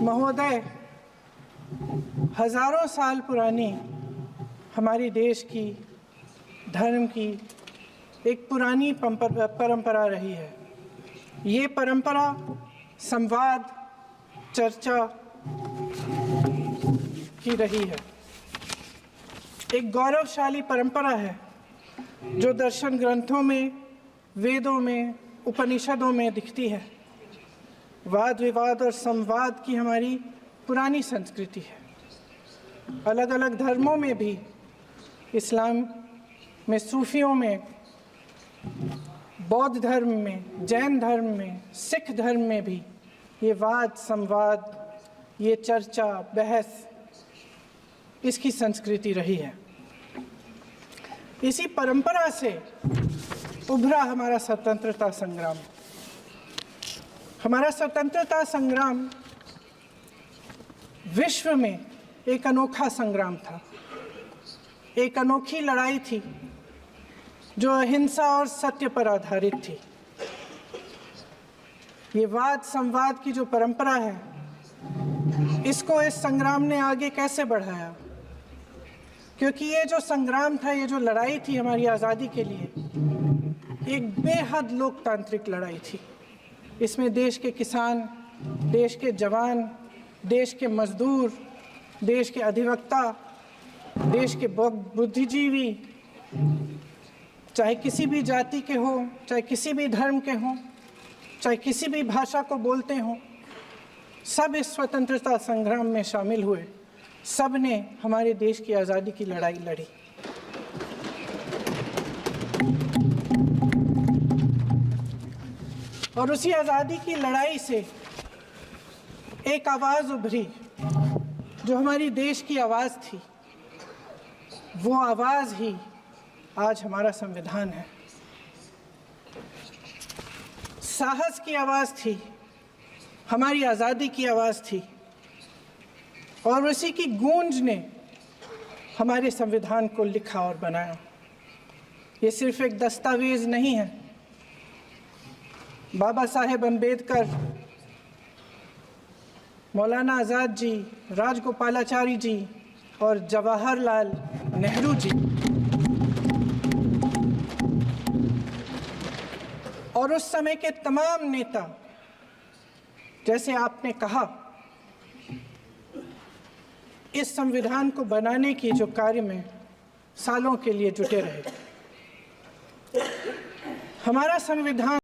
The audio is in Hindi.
महोदय, हज़ारों साल पुरानी हमारी देश की धर्म की एक पुरानी परंपरा रही है। ये परंपरा संवाद, चर्चा की रही है। एक गौरवशाली परंपरा है जो दर्शन ग्रंथों में, वेदों में, उपनिषदों में दिखती है। वाद विवाद और संवाद की हमारी पुरानी संस्कृति है। अलग अलग धर्मों में भी, इस्लाम में, सूफियों में, बौद्ध धर्म में, जैन धर्म में, सिख धर्म में भी ये वाद संवाद, ये चर्चा, बहस, इसकी संस्कृति रही है। इसी परंपरा से उभरा हमारा स्वतंत्रता संग्राम। हमारा स्वतंत्रता संग्राम विश्व में एक अनोखा संग्राम था, एक अनोखी लड़ाई थी जो अहिंसा और सत्य पर आधारित थी। ये वाद संवाद की जो परंपरा है, इसको इस संग्राम ने आगे कैसे बढ़ाया? क्योंकि ये जो संग्राम था, ये जो लड़ाई थी हमारी आज़ादी के लिए, एक बेहद लोकतांत्रिक लड़ाई थी। इसमें देश के किसान, देश के जवान, देश के मजदूर, देश के अधिवक्ता, देश के बुद्धिजीवी, चाहे किसी भी जाति के हों, चाहे किसी भी धर्म के हों, चाहे किसी भी भाषा को बोलते हों, सब इस स्वतंत्रता संग्राम में शामिल हुए। सब ने हमारे देश की आज़ादी की लड़ाई लड़ी। और उसी आज़ादी की लड़ाई से एक आवाज़ उभरी जो हमारी देश की आवाज़ थी। वो आवाज़ ही आज हमारा संविधान है। साहस की आवाज़ थी, हमारी आज़ादी की आवाज़ थी, और उसी की गूंज ने हमारे संविधान को लिखा और बनाया। ये सिर्फ एक दस्तावेज नहीं है। बाबा साहेब अम्बेडकर, मौलाना आज़ाद जी, राजगोपालाचारी जी और जवाहरलाल नेहरू जी और उस समय के तमाम नेता, जैसे आपने कहा, इस संविधान को बनाने की जो कार्य में सालों के लिए जुटे रहे। हमारा संविधान